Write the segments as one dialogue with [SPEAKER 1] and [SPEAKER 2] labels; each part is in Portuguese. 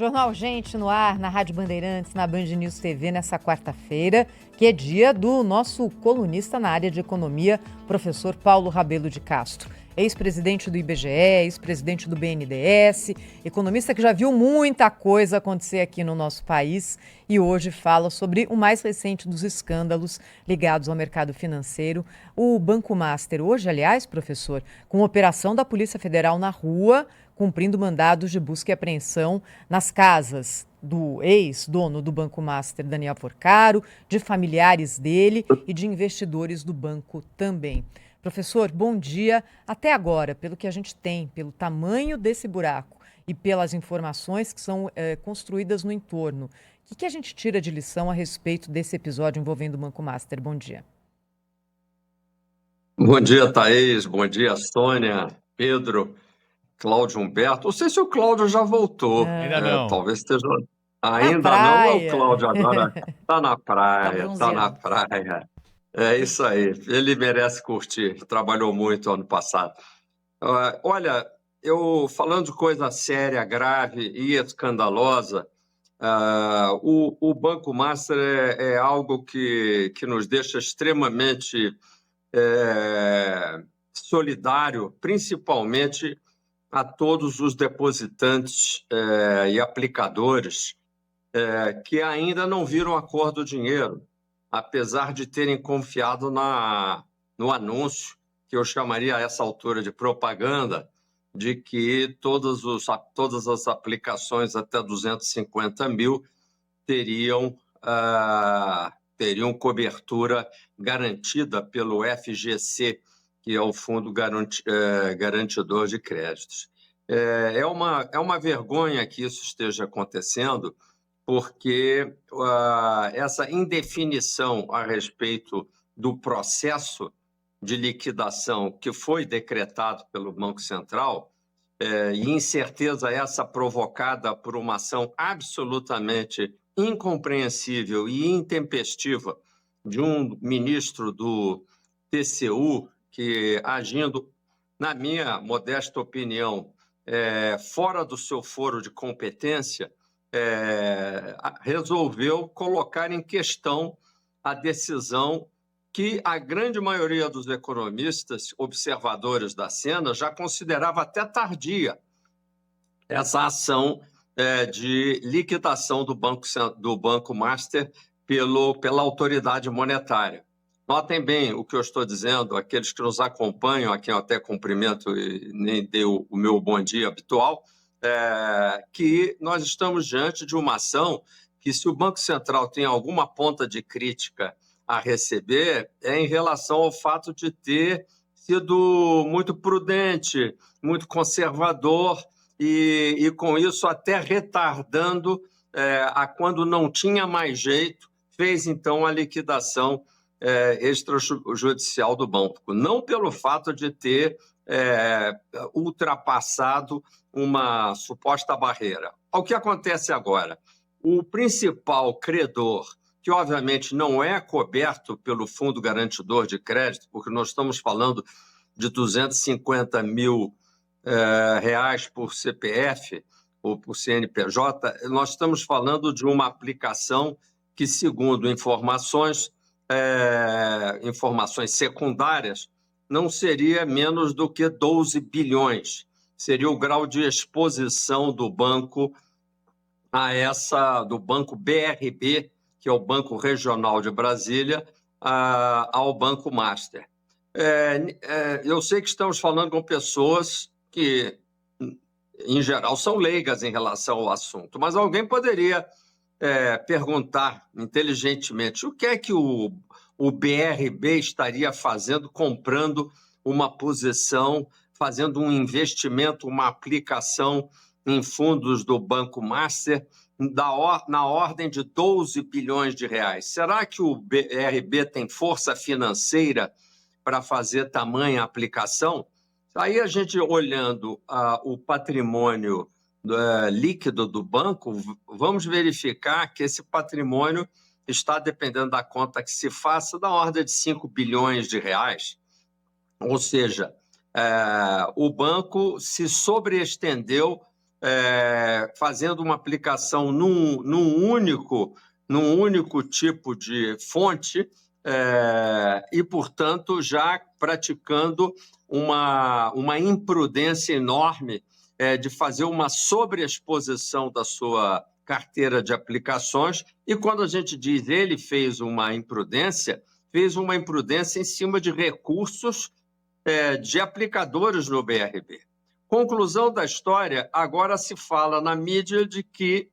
[SPEAKER 1] Jornal Gente no ar, na Rádio Bandeirantes, na Band News TV, nessa quarta-feira, que é dia do nosso colunista na área de economia, professor Paulo Rabelo de Castro. Ex-presidente do IBGE, ex-presidente do BNDES, economista que já viu muita coisa acontecer aqui no nosso país e hoje fala sobre o mais recente dos escândalos ligados ao mercado financeiro, o Banco Master. Hoje, aliás, professor, com operação da Polícia Federal na rua, cumprindo mandados de busca e apreensão nas casas do ex-dono do Banco Master, Daniel Porcaro, de familiares dele e de investidores do banco também. Professor, bom dia. Até agora, pelo que a gente tem, pelo tamanho desse buraco e pelas informações que são construídas no entorno, o que a gente tira de lição a respeito desse episódio envolvendo o Banco Master? Bom dia.
[SPEAKER 2] Bom dia, Thaís. Bom dia, Sônia, Pedro, Cláudio Humberto. Não sei se o Cláudio já voltou.
[SPEAKER 3] Ainda não.
[SPEAKER 2] Talvez esteja... Ainda não, é o Cláudio agora. Está na praia,
[SPEAKER 1] Tá
[SPEAKER 2] na praia. É isso aí. Ele merece curtir. Trabalhou muito ano passado. Olha, eu falando de coisa séria, grave e escandalosa, o Banco Master é algo que nos deixa extremamente solidário, principalmente a todos os depositantes e aplicadores que ainda não viram a cor do dinheiro, apesar de terem confiado no anúncio, que eu chamaria a essa altura de propaganda, de que todas as aplicações até 250 mil teriam cobertura garantida pelo FGC, que é o Fundo Garantidor de Créditos. É uma vergonha que isso esteja acontecendo, porque essa indefinição a respeito do processo de liquidação que foi decretado pelo Banco Central, e incerteza essa provocada por uma ação absolutamente incompreensível e intempestiva de um ministro do TCU que, agindo, na minha modesta opinião, fora do seu foro de competência, resolveu colocar em questão a decisão que a grande maioria dos economistas, observadores da cena, já considerava até tardia essa ação de liquidação do Banco Master pela autoridade monetária. Notem bem o que eu estou dizendo, aqueles que nos acompanham, a quem eu até cumprimento e nem dei o meu bom dia habitual, que nós estamos diante de uma ação que, se o Banco Central tem alguma ponta de crítica a receber, é em relação ao fato de ter sido muito prudente, muito conservador e com isso até retardando a quando não tinha mais jeito, fez então a liquidação extrajudicial do banco. Não pelo fato de ter ultrapassado uma suposta barreira. O que acontece agora? O principal credor, que obviamente não é coberto pelo Fundo Garantidor de Crédito, porque nós estamos falando de 250 mil reais por CPF ou por CNPJ, nós estamos falando de uma aplicação que, segundo informações secundárias, não seria menos do que 12 bilhões. Seria o grau de exposição do banco do Banco BRB, que é o Banco Regional de Brasília, ao Banco Master. Eu sei que estamos falando com pessoas que, em geral, são leigas em relação ao assunto, mas alguém poderia perguntar inteligentemente o que é que o BRB estaria fazendo, comprando uma posição, fazendo um investimento, uma aplicação em fundos do Banco Master na ordem de 12 bilhões de reais. Será que o BRB tem força financeira para fazer tamanha aplicação? Aí a gente, olhando o patrimônio líquido do banco, vamos verificar que esse patrimônio está, dependendo da conta que se faça, da ordem de 5 bilhões de reais. Ou seja, o banco se sobreestendeu fazendo uma aplicação num único tipo de fonte e, portanto, já praticando uma imprudência enorme de fazer uma sobreexposição da sua carteira de aplicações. E quando a gente diz ele fez uma imprudência em cima de recursos de aplicadores no BRB. Conclusão da história, agora se fala na mídia de que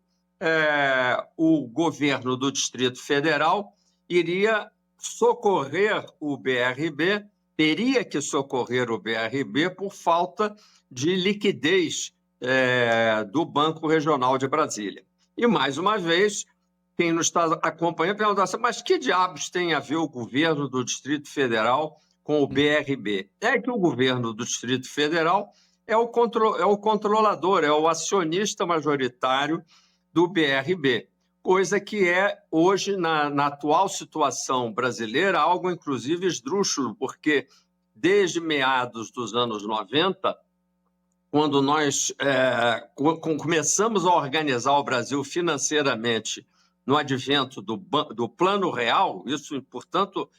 [SPEAKER 2] o governo do Distrito Federal iria socorrer o BRB, teria que socorrer o BRB por falta de liquidez do Banco Regional de Brasília. E, mais uma vez, quem nos está acompanhando pergunta assim, mas que diabos tem a ver o governo do Distrito Federal com o BRB? É que o governo do Distrito Federal é o controlador, é o acionista majoritário do BRB, coisa que hoje, na atual situação brasileira, algo inclusive esdrúxulo, porque desde meados dos anos 90, quando nós começamos a organizar o Brasil financeiramente no advento do Plano Real, isso, portanto,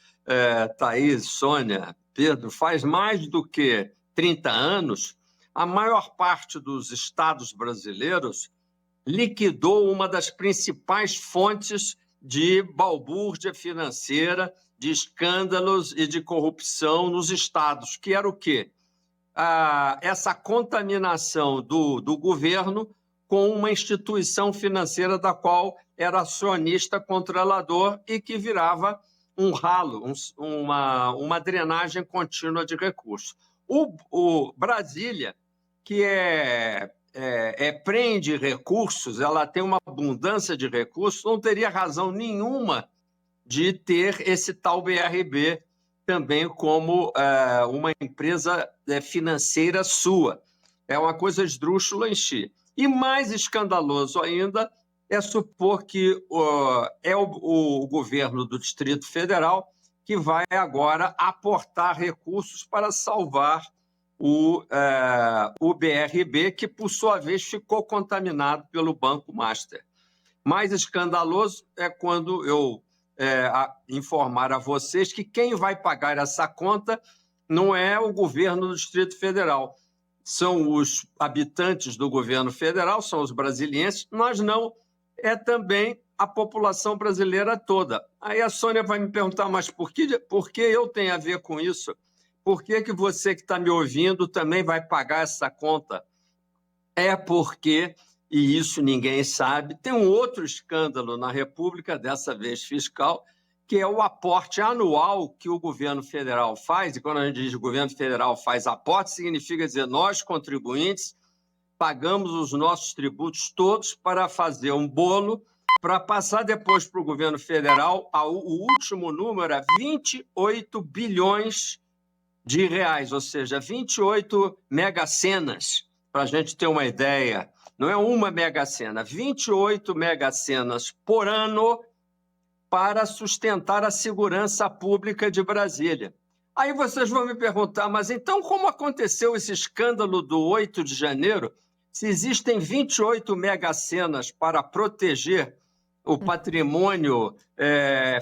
[SPEAKER 2] Thaís, Sônia, Pedro, faz mais do que 30 anos, a maior parte dos estados brasileiros liquidou uma das principais fontes de balbúrdia financeira, de escândalos e de corrupção nos estados, que era o quê? Essa contaminação do governo com uma instituição financeira da qual era acionista controlador e que virava um ralo, uma drenagem contínua de recursos. O Brasília, que prende recursos, ela tem uma abundância de recursos, não teria razão nenhuma de ter esse tal BRB também como uma empresa financeira sua. É uma coisa esdrúxula em si. E mais escandaloso ainda é supor que o governo do Distrito Federal que vai agora aportar recursos para salvar o BRB, que, por sua vez, ficou contaminado pelo Banco Master. Mais escandaloso é quando eu informar a vocês que quem vai pagar essa conta não é o governo do Distrito Federal, são os habitantes do governo federal, são os brasilienses, mas não, é também a população brasileira toda. Aí a Sônia vai me perguntar, mas por que eu tenho a ver com isso? Por que você que está me ouvindo também vai pagar essa conta? É porque, e isso ninguém sabe, tem um outro escândalo na República, dessa vez fiscal, que é o aporte anual que o governo federal faz, e quando a gente diz que o governo federal faz aporte, significa dizer nós, contribuintes, pagamos os nossos tributos todos para fazer um bolo, para passar depois para o governo federal, o último número é 28 bilhões de reais, ou seja, 28 megacenas, para a gente ter uma ideia. Não é uma mega-sena, 28 mega-senas por ano para sustentar a segurança pública de Brasília. Aí vocês vão me perguntar, mas então como aconteceu esse escândalo do 8 de janeiro, se existem 28 mega-senas para proteger o patrimônio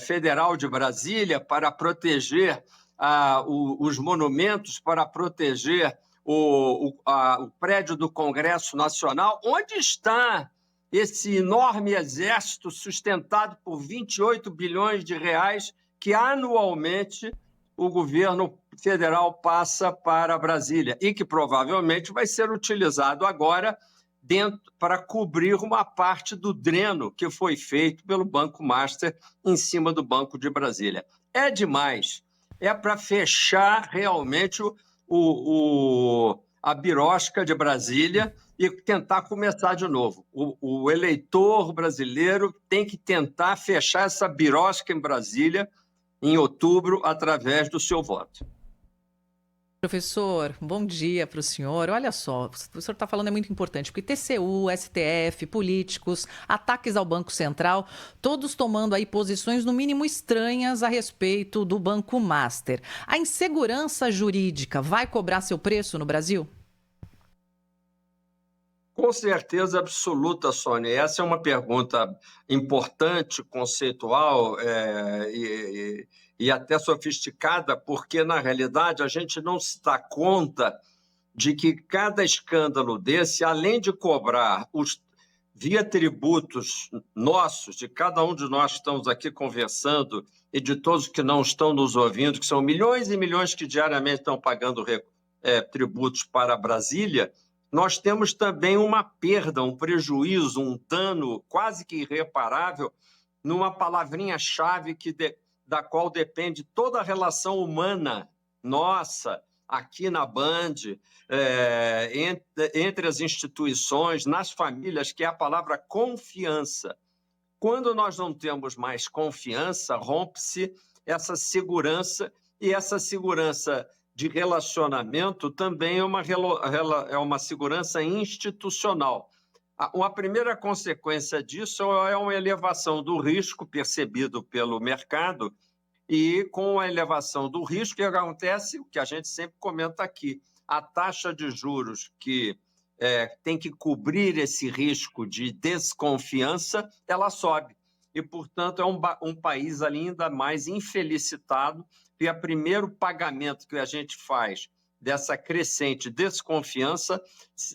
[SPEAKER 2] federal de Brasília, para proteger os monumentos, para proteger o prédio do Congresso Nacional? Onde está esse enorme exército sustentado por 28 bilhões de reais que anualmente o governo federal passa para Brasília e que provavelmente vai ser utilizado agora para cobrir uma parte do dreno que foi feito pelo Banco Master em cima do Banco de Brasília? É demais. É para fechar realmente a birosca de Brasília e tentar começar de novo. O eleitor brasileiro tem que tentar fechar essa birosca em Brasília em outubro através do seu voto.
[SPEAKER 3] Professor, bom dia para o senhor. Olha só, o que o senhor está falando é muito importante, porque TCU, STF, políticos, ataques ao Banco Central, todos tomando aí posições no mínimo estranhas a respeito do Banco Master. A insegurança jurídica vai cobrar seu preço no Brasil?
[SPEAKER 2] Com certeza absoluta, Sônia. Essa é uma pergunta importante, conceitual e até sofisticada, porque, na realidade, a gente não se dá conta de que cada escândalo desse, além de cobrar via tributos nossos, de cada um de nós que estamos aqui conversando e de todos que não estão nos ouvindo, que são milhões e milhões que diariamente estão pagando tributos para Brasília, nós temos também uma perda, um prejuízo, um dano quase que irreparável numa palavrinha-chave da qual depende toda a relação humana nossa, aqui na Band, entre as instituições, nas famílias, que é a palavra confiança. Quando nós não temos mais confiança, rompe-se essa segurança, e essa segurança de relacionamento também é uma segurança institucional. A primeira consequência disso é uma elevação do risco percebido pelo mercado, e com a elevação do risco, o que acontece, o que a gente sempre comenta aqui, a taxa de juros que tem que cobrir esse risco de desconfiança, ela sobe. E, portanto, é um país ainda mais infelicitado, e o primeiro pagamento que a gente faz dessa crescente desconfiança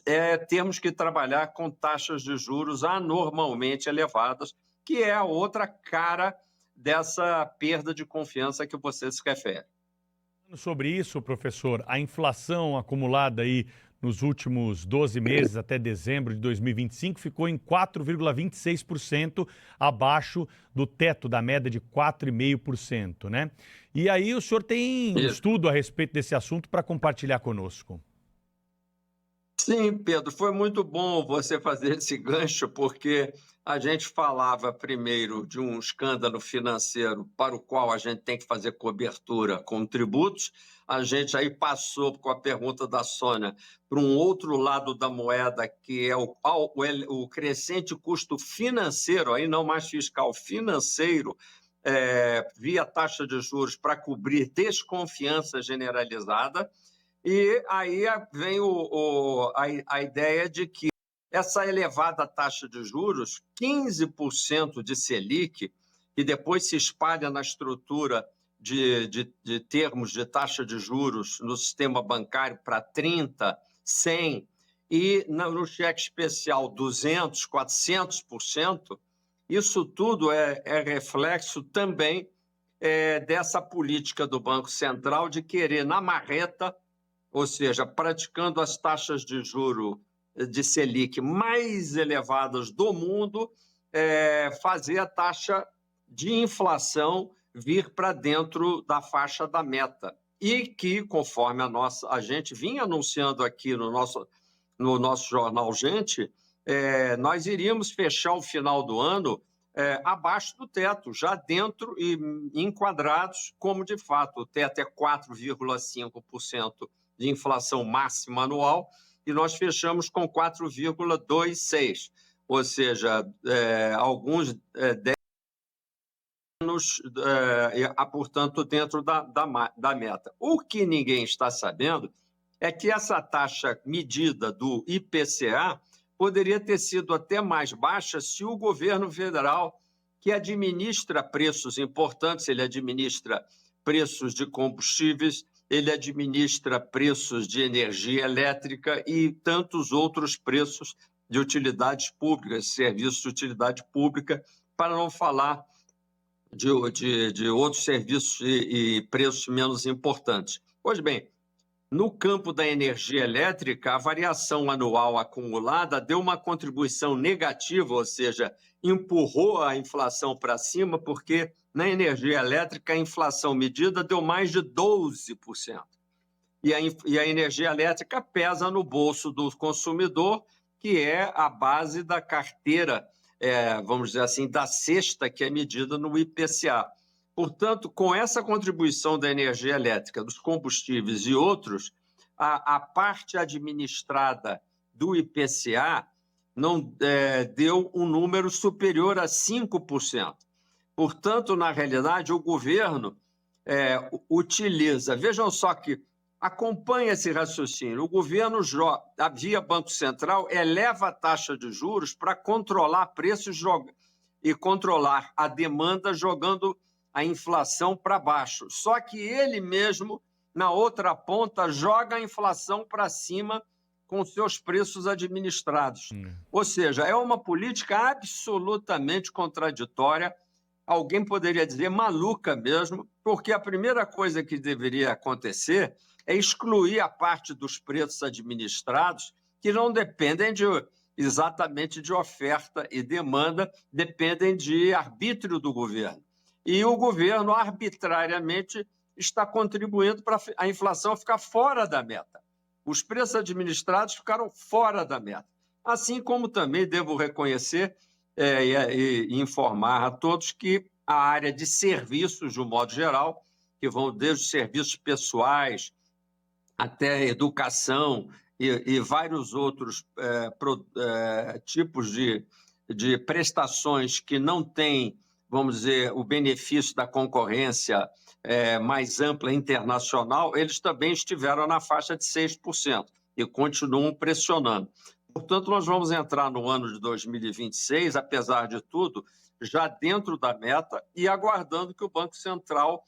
[SPEAKER 2] é termos que trabalhar com taxas de juros anormalmente elevadas, que é a outra cara dessa perda de confiança que você se refere.
[SPEAKER 4] Sobre isso, professor, a inflação acumulada aí nos últimos 12 meses, até dezembro de 2025, ficou em 4,26%, abaixo do teto da média de 4,5%, né? E aí o senhor tem estudo a respeito desse assunto para compartilhar conosco.
[SPEAKER 2] Sim, Pedro, foi muito bom você fazer esse gancho, porque a gente falava primeiro de um escândalo financeiro para o qual a gente tem que fazer cobertura com tributos. A gente aí passou, com a pergunta da Sônia, para um outro lado da moeda, que é o crescente custo financeiro, aí não mais fiscal, financeiro, via taxa de juros para cobrir desconfiança generalizada. E aí vem a ideia de que essa elevada taxa de juros, 15% de Selic, que depois se espalha na estrutura de termos de taxa de juros no sistema bancário para 30%, 100%, e no cheque especial 200%, 400%, isso tudo é reflexo também dessa política do Banco Central de querer, na marreta, ou seja, praticando as taxas de juro de Selic mais elevadas do mundo, fazer a taxa de inflação vir para dentro da faixa da meta. E que, conforme a gente vinha anunciando aqui no nosso jornal Gente, nós iríamos fechar o final do ano abaixo do teto, já dentro e enquadrados, como de fato o teto é 4,5% de inflação máxima anual, e nós fechamos com 4,26%, ou seja, alguns 10 anos, portanto, dentro da meta. O que ninguém está sabendo é que essa taxa medida do IPCA poderia ter sido até mais baixa se o governo federal, que administra preços importantes, ele administra preços de combustíveis, ele administra preços de energia elétrica e tantos outros preços de utilidades públicas, serviços de utilidade pública, para não falar de outros serviços e preços menos importantes. Pois bem, no campo da energia elétrica, a variação anual acumulada deu uma contribuição negativa, ou seja, empurrou a inflação para cima, porque na energia elétrica a inflação medida deu mais de 12%. E a energia elétrica pesa no bolso do consumidor, que é a base da carteira, vamos dizer assim, da cesta que é medida no IPCA. Portanto, com essa contribuição da energia elétrica, dos combustíveis e outros, a parte administrada do IPCA não deu um número superior a 5%. Portanto, na realidade, o governo utiliza... Vejam só que acompanha esse raciocínio. O governo, via Banco Central, eleva a taxa de juros para controlar preços e controlar a demanda, jogando a inflação para baixo. Só que ele mesmo, na outra ponta, joga a inflação para cima com seus preços administrados. Ou seja, é uma política absolutamente contraditória, alguém poderia dizer maluca mesmo, porque a primeira coisa que deveria acontecer é excluir a parte dos preços administrados que não dependem exatamente de oferta e demanda, dependem de arbítrio do governo. E o governo, arbitrariamente, está contribuindo para a inflação ficar fora da meta. Os preços administrados ficaram fora da meta. Assim como também devo reconhecer e informar a todos que a área de serviços, de um modo geral, que vão desde os serviços pessoais até educação e vários outros tipos de prestações que não têm, vamos dizer, o benefício da concorrência mais ampla internacional, eles também estiveram na faixa de 6% e continuam pressionando. Portanto, nós vamos entrar no ano de 2026, apesar de tudo, já dentro da meta e aguardando que o Banco Central,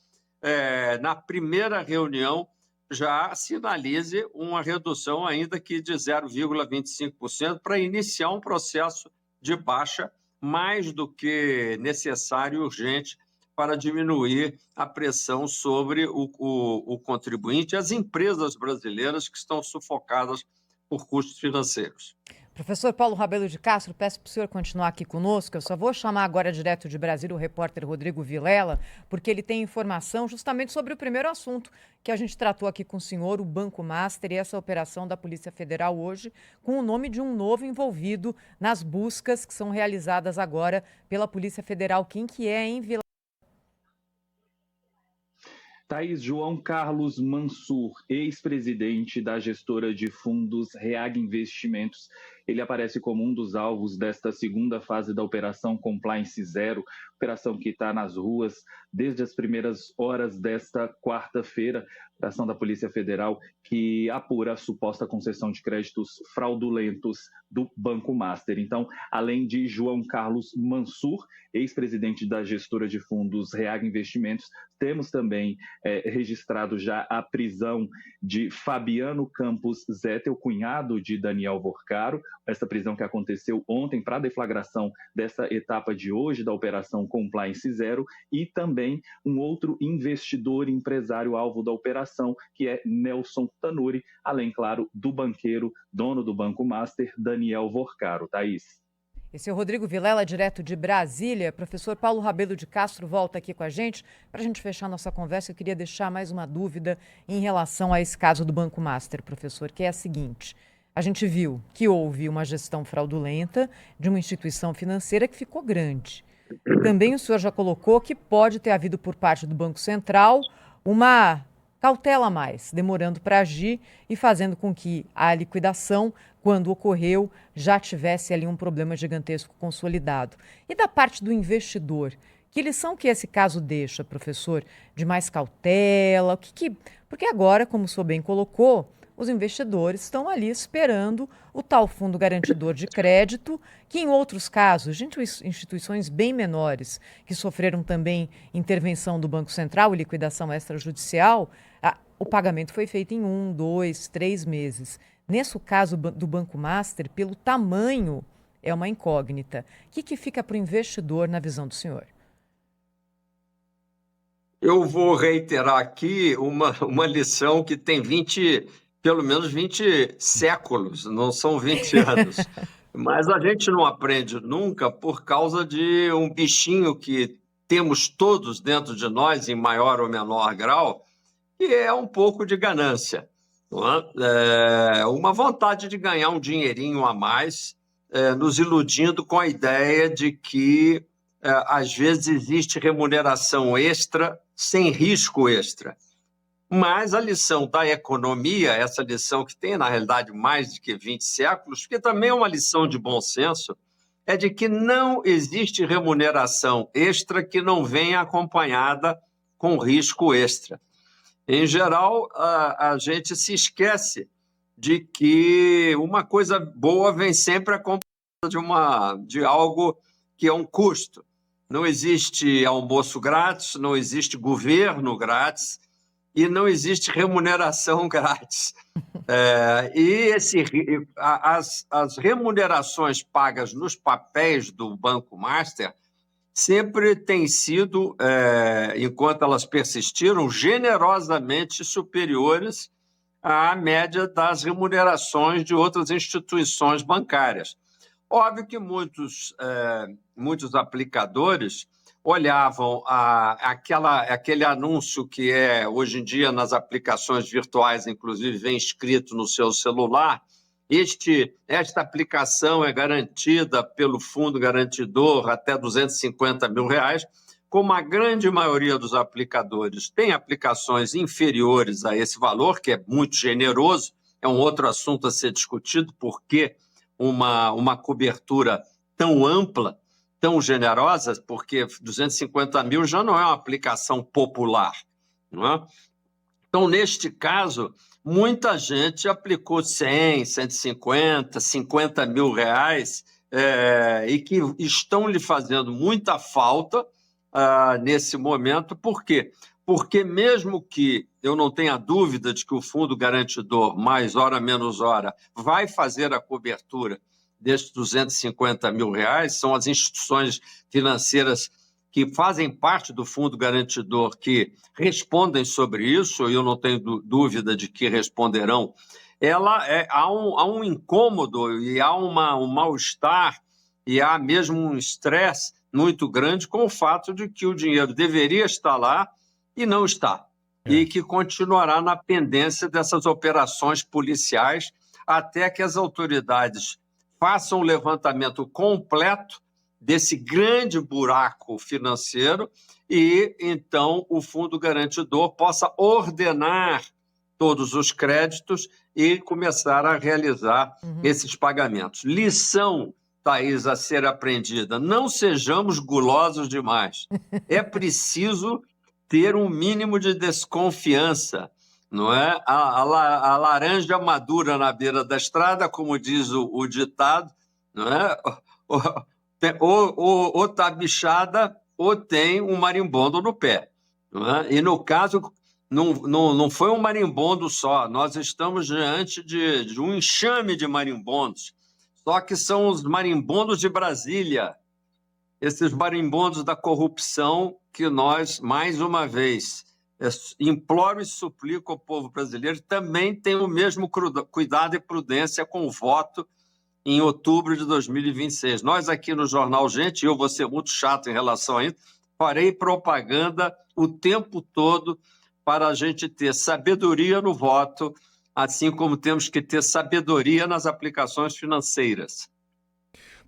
[SPEAKER 2] na primeira reunião, já sinalize uma redução, ainda que de 0,25%, para iniciar um processo de baixa mais do que necessário e urgente para diminuir a pressão sobre o contribuinte e as empresas brasileiras que estão sufocadas por custos financeiros.
[SPEAKER 1] Professor Paulo Rabelo de Castro, peço para o senhor continuar aqui conosco. Eu só vou chamar agora direto de Brasília o repórter Rodrigo Vilela, porque ele tem informação justamente sobre o primeiro assunto que a gente tratou aqui com o senhor, o Banco Master, e essa operação da Polícia Federal hoje, com o nome de um novo envolvido nas buscas que são realizadas agora pela Polícia Federal. Quem que é, hein, Vilela?
[SPEAKER 5] Thaís, João Carlos Mansur, ex-presidente da gestora de fundos Reag Investimentos. Ele aparece como um dos alvos desta segunda fase da Operação Compliance Zero, operação que está nas ruas desde as primeiras horas desta quarta-feira, operação da Polícia Federal que apura a suposta concessão de créditos fraudulentos do Banco Master. Então, além de João Carlos Mansur, ex-presidente da gestora de fundos Reag Investimentos, temos também registrado já a prisão de Fabiano Campos Zettel, cunhado de Daniel Vorcaro, essa prisão que aconteceu ontem para a deflagração dessa etapa de hoje da Operação Compliance Zero, e também um outro investidor empresário alvo da operação, que é Nelson Tanuri, além, claro, do banqueiro, dono do Banco Master, Daniel Vorcaro. Thaís.
[SPEAKER 1] Esse é o Rodrigo Vilela, direto de Brasília. Professor Paulo Rabelo de Castro volta aqui com a gente. Para a gente fechar nossa conversa, eu queria deixar mais uma dúvida em relação a esse caso do Banco Master, professor, que é a seguinte. A gente viu que houve uma gestão fraudulenta de uma instituição financeira que ficou grande. Também o senhor já colocou que pode ter havido por parte do Banco Central uma cautela a mais, demorando para agir e fazendo com que a liquidação, quando ocorreu, já tivesse ali um problema gigantesco consolidado. E da parte do investidor, que lição que esse caso deixa, professor, de mais cautela? Porque agora, como o senhor bem colocou, os investidores estão ali esperando o tal fundo garantidor de crédito, que em outros casos, instituições bem menores, que sofreram também intervenção do Banco Central e liquidação extrajudicial, o pagamento foi feito em 1, 2, 3 meses. Nesse caso do Banco Master, pelo tamanho, é uma incógnita. O que fica para o investidor na visão do senhor?
[SPEAKER 2] Eu vou reiterar aqui uma lição que tem pelo menos 20 séculos, não são 20 anos. Mas a gente não aprende nunca por causa de um bichinho que temos todos dentro de nós, em maior ou menor grau, que é um pouco de ganância. Não é? Uma vontade de ganhar um dinheirinho a mais, nos iludindo com a ideia de que, às vezes, existe remuneração extra sem risco extra. Mas a lição da economia, essa lição que tem, na realidade, mais de que 20 séculos, que também é uma lição de bom senso, é de que não existe remuneração extra que não venha acompanhada com risco extra. Em geral, a gente se esquece de que uma coisa boa vem sempre acompanhada de algo que é um custo. Não existe almoço grátis, não existe governo grátis e não existe remuneração grátis. As remunerações pagas nos papéis do Banco Master sempre têm sido, enquanto elas persistiram, generosamente superiores à média das remunerações de outras instituições bancárias. Óbvio que muitos aplicadores olhavam aquele anúncio que hoje em dia nas aplicações virtuais, inclusive, vem escrito no seu celular. Esta aplicação é garantida pelo fundo garantidor até R$250 mil, como a grande maioria dos aplicadores tem aplicações inferiores a esse valor, que é muito generoso, é um outro assunto a ser discutido, porque uma cobertura tão ampla, tão generosa, porque 250 mil já não é uma aplicação popular, não é? Então, neste caso, muita gente aplicou 100, 150, 50 mil reais e que estão lhe fazendo muita falta nesse momento. Por quê? Porque mesmo que eu não tenha dúvida de que o fundo garantidor, mais hora menos hora, vai fazer a cobertura desses 250 mil reais, são as instituições financeiras que fazem parte do fundo garantidor que respondem sobre isso, e eu não tenho dúvida de que responderão. Há um incômodo e há um mal-estar e há mesmo um estresse muito grande com o fato de que o dinheiro deveria estar lá e não está, e que continuará na pendência dessas operações policiais até que as autoridades façam um levantamento completo desse grande buraco financeiro e, então, o fundo garantidor possa ordenar todos os créditos e começar a realizar esses pagamentos. Lição, Thaís, a ser aprendida: não sejamos gulosos demais. É preciso ter um mínimo de desconfiança, não é? A laranja madura na beira da estrada, como diz o ditado, não é? Ou está bichada ou tem um marimbondo no pé, não é? E no caso, não foi um marimbondo só, nós estamos diante de um enxame de marimbondos, só que são os marimbondos de Brasília, esses marimbondos da corrupção que nós, mais uma vez, imploro e suplico ao povo brasileiro também tenha o mesmo cuidado e prudência com o voto em outubro de 2026. Nós aqui no Jornal Gente, eu vou ser muito chato em relação a isso, farei propaganda o tempo todo para a gente ter sabedoria no voto, assim como temos que ter sabedoria nas aplicações financeiras.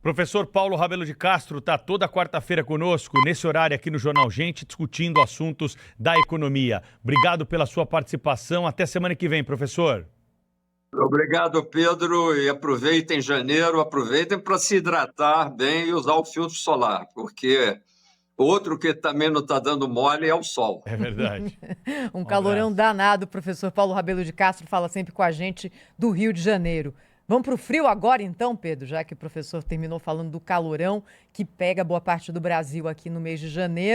[SPEAKER 4] Professor Paulo Rabelo de Castro está toda quarta-feira conosco, nesse horário aqui no Jornal Gente, discutindo assuntos da economia. Obrigado pela sua participação. Até semana que vem, professor.
[SPEAKER 2] Obrigado, Pedro. E aproveitem janeiro, aproveitem para se hidratar bem e usar o filtro solar, porque outro que também não está dando mole é o sol.
[SPEAKER 4] É verdade.
[SPEAKER 1] Um calorão danado. O professor Paulo Rabelo de Castro fala sempre com a gente do Rio de Janeiro. Vamos para o frio agora então, Pedro, já que o professor terminou falando do calorão que pega boa parte do Brasil aqui no mês de janeiro.